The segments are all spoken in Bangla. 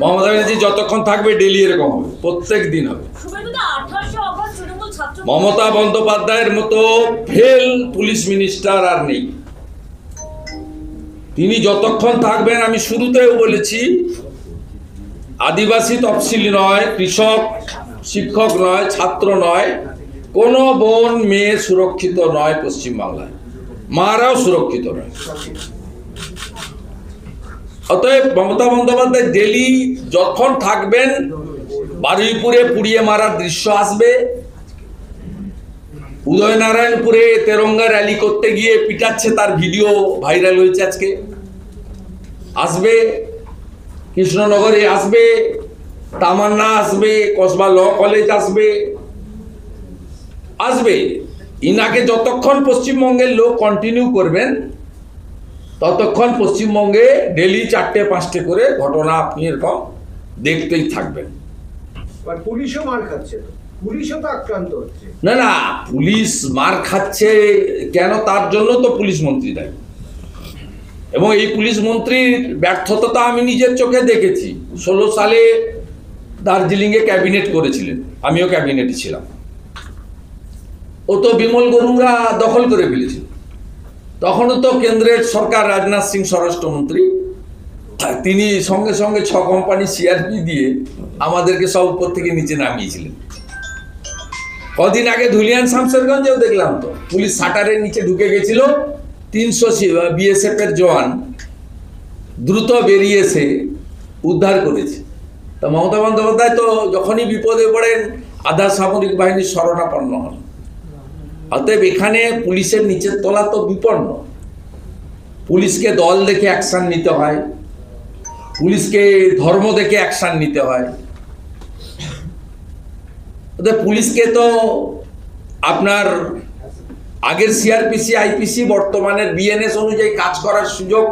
মমতা ব্যানার্জি যতক্ষণ থাকবে ডেলি এরকম হবে, প্রত্যেক দিন হবে। মমতা বন্দ্যোপাধ্যায়ের মতো ফেল পুলিশ মিনিস্টার আর নেই। তিনি যতক্ষণ থাকবেন, আমি শুরুতেও বলেছি, আদিবাসী তফসিলি নয়, কৃষক শিক্ষক নয়, ছাত্র নয়, কোনো বোন মেয়ে সুরক্ষিত নয় পশ্চিমবাংলায়, মারাও সুরক্ষিত নয়। অতএব মমতা বন্দ্যোপাধ্যায় ডেলি যখন থাকবেন, বারুইপুরে পুড়িয়ে মারার দৃশ্য আসবে, উদয়নারায়ণপুরে তেরঙ্গা র্যালি করতে গিয়ে পিটাচ্ছে তার ভিডিও ভাইরাল হয়েছে আজকে, আসবে, কৃষ্ণনগরে আসবে, তামান্না আসবে, কসবা ল কলেজ আসবে, আসবে। ইনাকে যতক্ষণ পশ্চিমবঙ্গের লোক কন্টিনিউ করবেন, ততক্ষণ পশ্চিমবঙ্গে ডেলি 4-5টে করে ঘটনা আপনি এরকম দেখতেই থাকবেন। পুলিশও মার খাচ্ছে, পুলিশও তো আক্রান্ত হচ্ছে। না না, পুলিশ মার খাচ্ছে কেন, তার জন্য তো পুলিশ মন্ত্রী দায়ী। এবং এই পুলিশ মন্ত্রীর ব্যর্থতা আমি নিজের চোখে দেখেছি। 16 সালে দার্জিলিংয়ে ক্যাবিনেট করেছিলেন, আমিও ক্যাবিনেটে ছিলাম। ও তো বিমল গরুরা দখল করে ফেলেছিল। তখনও তো কেন্দ্রের সরকার, রাজনাথ সিং স্বরাষ্ট্রমন্ত্রী, তিনি সঙ্গে সঙ্গে 6 কোম্পানি সিআরপি দিয়ে আমাদেরকে সব উপর থেকে নিচে নামিয়েছিলেন। কদিন আগে ধুলিয়ান শামশেরগঞ্জেও দেখলাম তো, পুলিশ শাটারের নিচে ঢুকে গেছিল, 300 বিএসএফ এর জওয়ান দ্রুত বেরিয়ে এসে উদ্ধার করেছে। তা মমতা বন্দ্যোপাধ্যায় তো যখনই বিপদে পড়েন আধা সামরিক বাহিনীর শরণাপন্ন হন। অতএব এখানে পুলিশের নিচের তলা তো বিপন্ন। পুলিশকে দল দেখে অ্যাকশন নিতে হয়, পুলিশকে ধর্ম দেখে অ্যাকশন নিতে হয়। পুলিশকে তো আপনার আগের সিআরপিসি, আইপিসি, বর্তমানের বিএনএস অনুযায়ী কাজ করার সুযোগ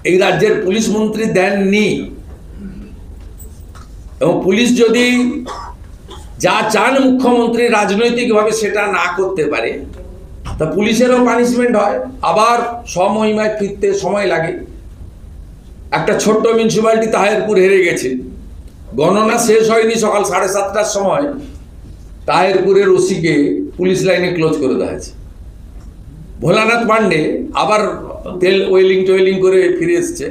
এই রাজ্যের পুলিশ মন্ত্রী দেননি। এবং পুলিশ যদি যা চান মুখ্যমন্ত্রী রাজনৈতিকভাবে সেটা না করতে পারে, তা পুলিশেরও পানিশমেন্ট হয়, আবার স্বমহিমায় ফিরতে সময় লাগে। একটা ছোট্ট মিউনিসিপ্যালিটি তাহেরপুর হেরে গেছে, গণনা শেষ হয়নি, সকাল 7:30টার সময় তাহেরপুরের ওসিকে পুলিশ লাইনে ক্লোজ করে দেওয়া হয়েছে। ভোলানাথ পান্ডে আবার তেল ওয়েলিং করে ফিরে এসছে,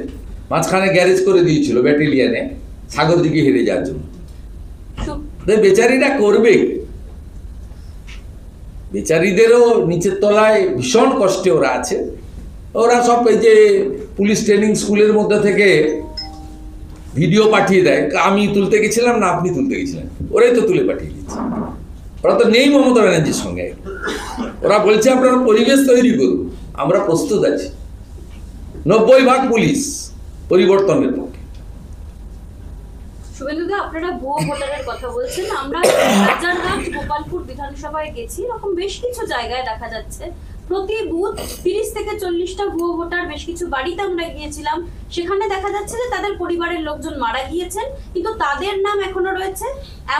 মাঝখানে গ্যারেজ করে দিয়েছিল ব্যাটালিয়ানে সাগরদিকে হেরে যাওয়ার জন্য। বেচারীরা করবে, বেচারীদেরও নিচের তলায় ভীষণ কষ্টে ওরা আছে। ওরা সব এই যে পুলিশ ট্রেনিং স্কুলের মধ্যে থেকে ভিডিও পাঠিয়ে দেয়, আমি তুলতে গেছিলাম না আপনি তুলতে গেছিলেন, ওরাই তো তুলে পাঠিয়ে দিচ্ছে। ওরা তো নেই মমতা ব্যানার্জির সঙ্গে। ওরা বলছে আপনারা পরিবেশ তৈরি করুন, আমরা প্রস্তুত আছি। 90% পুলিশ পরিবর্তনের পক্ষে। শুভেন্দুদা, আপনারা ভুয়ো ভোটারের কথা বলছেন, আমরা রাজারহাট, গোপালপুর বিধানসভায় গেছি, এরকম বেশ কিছু জায়গায় দেখা যাচ্ছে প্রতি বুথ 30 থেকে 40টা ভুয়ো ভোটার। বেশ কিছু বাড়িতে আমরা গিয়েছিলাম, সেখানে দেখা যাচ্ছে যে তাদের পরিবারের লোকজন মারা গিয়েছেন, কিন্তু তাদের নাম এখনো রয়েছে।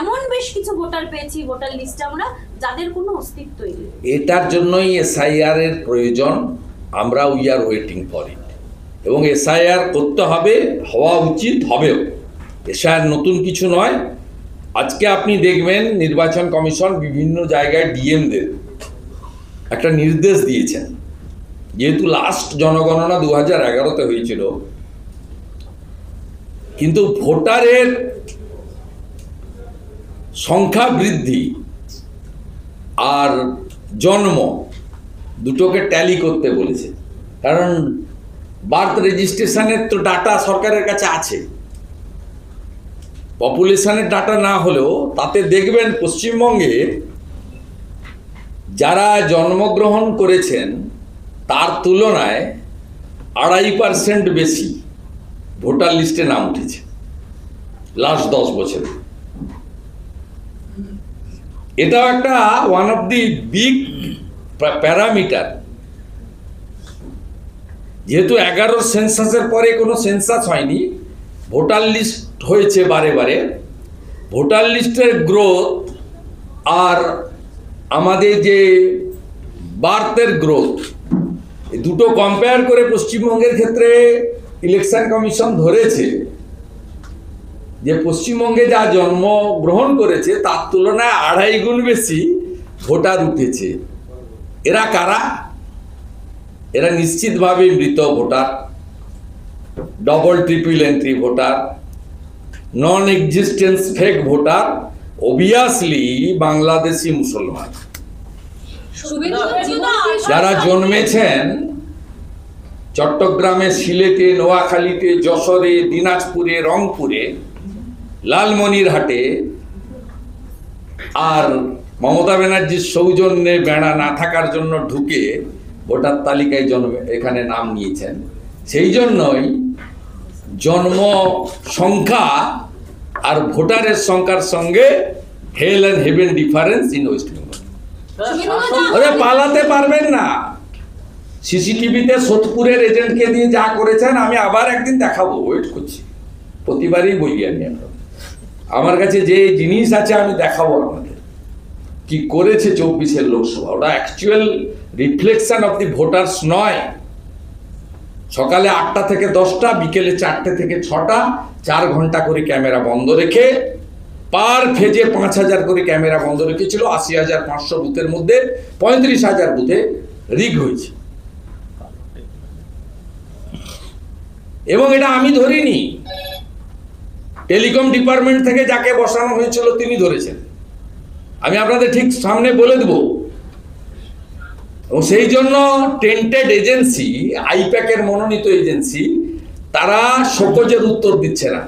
এমন বেশ কিছু ভোটার পেয়েছি ভোটার লিস্টে আমরা, যাদের কোনো অস্তিত্বই নেই। এটার জন্যই এসআইআর এর প্রয়োজন। আমরা we are waiting for it, এবং এসআইআর করতে হবে, হওয়া উচিত, হবেও। এসআইআর নতুন কিছু নয়। আজকে আপনি দেখবেন নির্বাচন কমিশন বিভিন্ন জায়গায় ডিএমদের একটা নির্দেশ দিয়েছেন, যেহেতু লাস্ট জনগণনা 2011-তে হয়েছিল, কিন্তু ভোটারের সংখ্যা বৃদ্ধি আর জন্ম দুটোকে ট্যালি করতে বলেছে। কারণ বার্থ রেজিস্ট্রেশনের তো ডাটা সরকারের কাছে আছে, পপুলেশনের ডাটা না হলেও তাতে দেখবেন পশ্চিমবঙ্গে যারা জন্মগ্রহণ করেছেন তার তুলনায় 2.5% বেশি ভোটার লিস্টে নাম উঠেছে লাস্ট 10 বছরে। এটাও একটা one of the big parameter. যেহেতু 11 সেন্সাসের পরে কোনো সেন্সাস হয়নি, ভোটার লিস্ট হয়েছে বারে বারে। ভোটার লিস্টের গ্রোথ আর আমাদের যে বার্থের গ্রোথ, এই দুটো কম্পেয়ার করে পশ্চিমবঙ্গের ক্ষেত্রে ইলেকশন কমিশন ধরেছে যে পশ্চিমবঙ্গে যা জন্মগ্রহণ করেছে তার তুলনায় 2.5 গুণ বেশি ভোটার উঠেছে। এরা কারা? এরা নিশ্চিতভাবে মৃত voter, double triple entry voter, non existence fake voter, obviously Bangladeshi মুসলমান যারা জন্মেছেন চট্টগ্রামে, সিলেটে, নোয়াখালীতে, যশোরে, দিনাজপুরে, রংপুরে, লালমনিরহাটে, আর মমতা ব্যানার্জির সৌজন্যে বেড়া না থাকার জন্য ঢুকে ভোটার তালিকায় এখানে নাম নিয়েছেন। সেই জন্যই জন্ম সংখ্যা আর ভোটারের সংখ্যার সঙ্গে hell and heaven difference in West Bengal. ওরা পালাতে পারবেন না। সিসিটিভিতে সোদপুরের এজেন্টকে দিয়ে যা করেছেন আমি আবার একদিন দেখাবো, ওয়েট করছি। প্রতিবারই বলি আমি আমার কাছে যে জিনিস আছে আমি দেখাবো আপনাদের কি করেছে 24-এর লোকসভা। ওটা actual reflection of the voters নয়। সকালে 8টা থেকে 10টা, বিকেলে 4টে থেকে 6টা, 4 ঘন্টা করে ক্যামেরা বন্ধ রেখে, পার ফেজে 5,000 করে ক্যামেরা বন্ধ রেখেছিল। 80,500 বুথের মধ্যে 35,000 বুথে রিগ হয়েছে। এবং এটা আমি ধরিনি, টেলিকম ডিপার্টমেন্ট থেকে যাকে বসানো হয়েছিল তিনি ধরেছেন। আমি আপনাদের ঠিক সামনে বলে দেব। এবং সেই জন্য টেন্টেড এজেন্সি, আইপ্যাকের মনোনীত এজেন্সি, তারা শোকজের উত্তর দিচ্ছে না।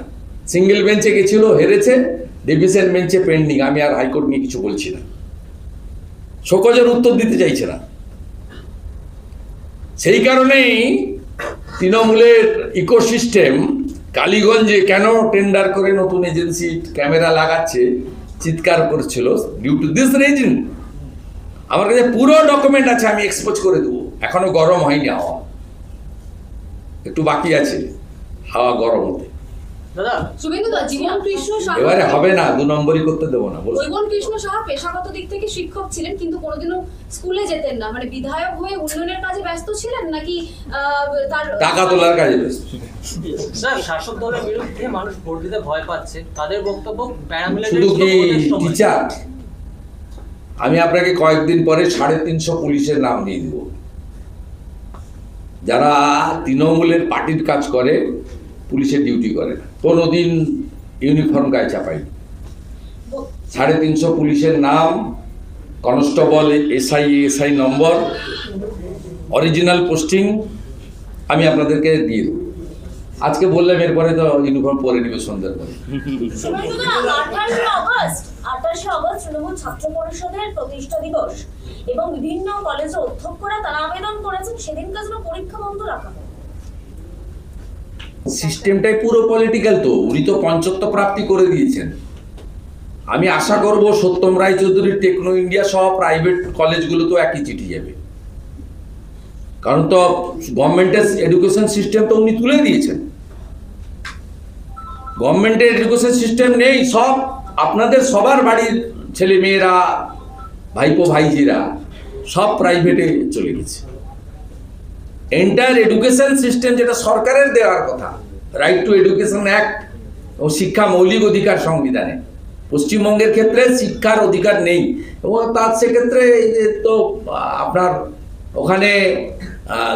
সিঙ্গেল বেঞ্চে গেছিল, হেরেছে, ডিভিশন বেঞ্চে পেন্ডিং। আমি আর হাইকোর্ট নিয়ে কিছু বলছি না। শোকজের উত্তর দিতে চাইছে না। সেই কারণেই তৃণমূলের ইকোসিস্টেম কালীগঞ্জে কেন টেন্ডার করে নতুন এজেন্সি ক্যামেরা লাগাচ্ছে চিৎকার করছিল, ডিউ টু দিস রিজন। আমার কাছে পুরো ডকুমেন্ট আছে, আমি এক্সপোজ করে দেবো। এখনো গরম হয়নি হাওয়া, একটু বাকি আছে হাওয়া গরম হতে। এবারে হবে না, 2 নম্বরই করতে দেবো না। জীবন কৃষ্ণ সাহা পেশাগত দিক থেকে শিক্ষক ছিলেন, কিন্তু কোনোদিনও স্কুলে যেতেন না। মানে বিধায়ক হয়ে উন্নয়নের কাজে ব্যস্ত ছিলেন নাকি তার টাকা তোলার কাজে ব্যস্ত? স্যার, শাসক দলের বিরুদ্ধে মানুষ ভোট দিতে ভয় পাচ্ছে, তাদের বক্তব্য শুধু কি টিচার? আমি আপনাকে কয়েকদিন পরে 350 পুলিশের নাম দিয়ে দেব যারা তৃণমূলের পার্টির কাজ করে, পুলিশের ডিউটি করে না, কোনোদিন ইউনিফর্ম গায়ে চাপাই। 350 পুলিশের নাম, কনস্টেবল, এসআই নম্বর, অরিজিনাল পোস্টিং আমি আপনাদেরকে দিয়ে দেবো। আজকে বললাম, এরপরে তো ইউনিফর্ম পরে নিবে সন্ধ্যার পরে। 28শে অগস্ট তৃণমূল ছাত্র পরিষদের প্রতিষ্ঠা দিবস এবং বিভিন্ন কলেজের অধ্যক্ষরা তারা আবেদন করেছেন সেদিনকার জন্য পরীক্ষা বন্ধ রাখা হোক। সিস্টেমটাই পুরো পলিটিক্যাল। তো উনি তো পঞ্চত্ব প্রাপ্তি করে দিয়েছেন। আমি আশা করব সত্যম রায়চৌধুরীর টেকনো ইন্ডিয়া সহ প্রাইভেট কলেজগুলো তো একই চিঠি যাবে, কারণ তো গভর্নমেন্টের এডুকেশন সিস্টেম তো উনি তুলে দিয়েছেন। গভর্নমেন্টের এডুকেশন সিস্টেম নেই, সব আপনাদের সবার বাড়ির ছেলে মেয়েরা, ভাইপো ভাইজিরা সব প্রাইভেটে চলে গেছে। এন্টায়ার এডুকেশন সিস্টেম যেটা সরকারের দেওয়ার কথা, রাইট টু এডুকেশন অ্যাক্ট ও শিক্ষা মৌলিক অধিকার সংবিধানে, পশ্চিমবঙ্গের ক্ষেত্রে শিক্ষার অধিকার নেই। এবং তার সেক্ষেত্রে তো আপনার ওখানে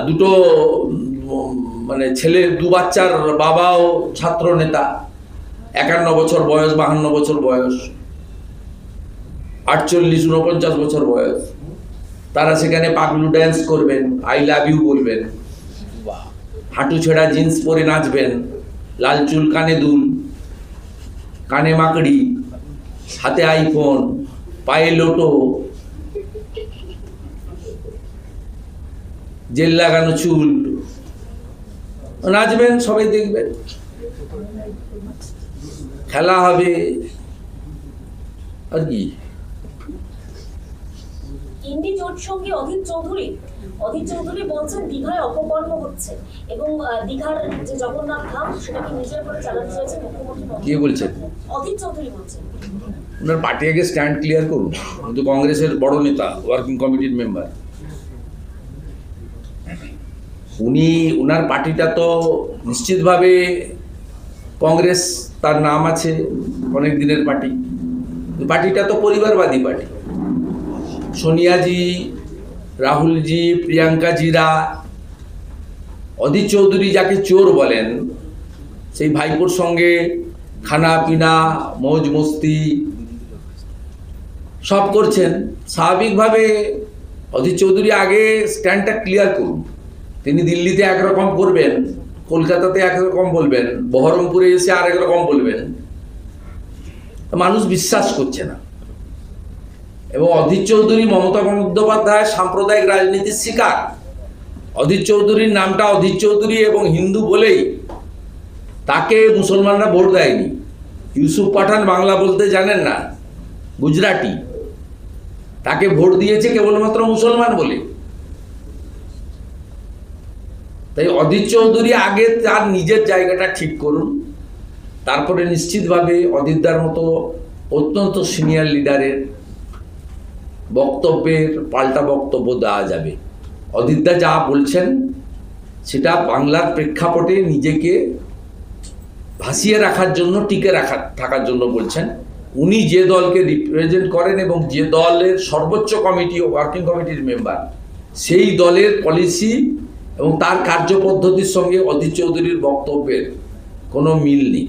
দুটো মানে ছেলে, 2 বাচ্চার বাবাও ছাত্র নেতা, 51 বছর বয়স, 52 বছর বয়স, 48, 49 বছর বয়স। তারা সেখানে পাগলু ড্যান্স করবেন, আই লাভ ইউ বলবেন, হাঁটু ছেঁড়া জিন্স পরে নাচবেন, লাল চুল, কানে দুল, কানে মাকড়ি, হাতে আইফোন, পায়ে লোটো, জেল লাগানো চুল, নাচবেন, সবাই দেখবেন, খেলা হবে আর কি। ইন্ডি জোট সঙ্গে অধীর চৌধুরী বলছেন দীঘায় অপকর্ম হচ্ছে এবং দীঘার যে জগন্নাথ ধাম সেটাকে নিজের করে চালাতে চাইছে মুখ্যমন্ত্রী। কে বলছেন? অধীর চৌধুরী বলছেন। ওনার পার্টি আগে স্ট্যান্ড ক্লিয়ার করুন। কিন্তু কংগ্রেসের বড় নেতা, ওয়ার্কিং কমিটির মেম্বার, উনি, ওনার পার্টিটা তো নিশ্চিতভাবে কংগ্রেস তার নাম আছে, অনেক দিনের পার্টি। পার্টিটা তো পরিবারবাদী পার্টি। সোনিয়াজি, রাহুলজি, প্রিয়াঙ্কাজিরা, অধীর চৌধুরী যাকে চোর বলেন, সেই ভাইপোর সঙ্গে খানা পিনা মৌজ মস্তি সব করছেন। স্বাভাবিকভাবে অধীর চৌধুরী আগে স্ট্যান্ডটা ক্লিয়ার করুন। তিনি দিল্লিতে একরকম করবেন, কলকাতাতে একরকম বলবেন, বহরমপুরে এসে আরেক রকম বলবেন, মানুষ বিশ্বাস করছে না। এবং অধীর চৌধুরী, মমতা বন্দ্যোপাধ্যায় সাম্প্রদায়িক রাজনীতির শিকার। অধীর চৌধুরীর নামটা অধীর চৌধুরী এবং হিন্দু বলেই তাকে মুসলমানরা ভোট দেয়নি। ইউসুফ পাঠান বাংলা বলতে জানেন না, গুজরাটি, তাকে ভোট দিয়েছে কেবলমাত্র মুসলমান বলে। তাই অধীর চৌধুরী আগে তার নিজের জায়গাটা ঠিক করুন, তারপরে নিশ্চিতভাবে অধীরদার মতো অত্যন্ত সিনিয়র লিডারের বক্তব্যের পাল্টা বক্তব্য দেওয়া যাবে। অধীরদা যা বলছেন সেটা বাংলার প্রেক্ষাপটে নিজেকে ভাসিয়ে রাখার জন্য, টিকে থাকার জন্য বলছেন। উনি যে দলকে রিপ্রেজেন্ট করেন এবং যে দলের সর্বোচ্চ কমিটি, ওয়ার্কিং কমিটির মেম্বার, সেই দলের পলিসি এবং তার কার্যপদ্ধতির সঙ্গে অধীর চৌধুরীর বক্তব্যের কোনো মিল নেই।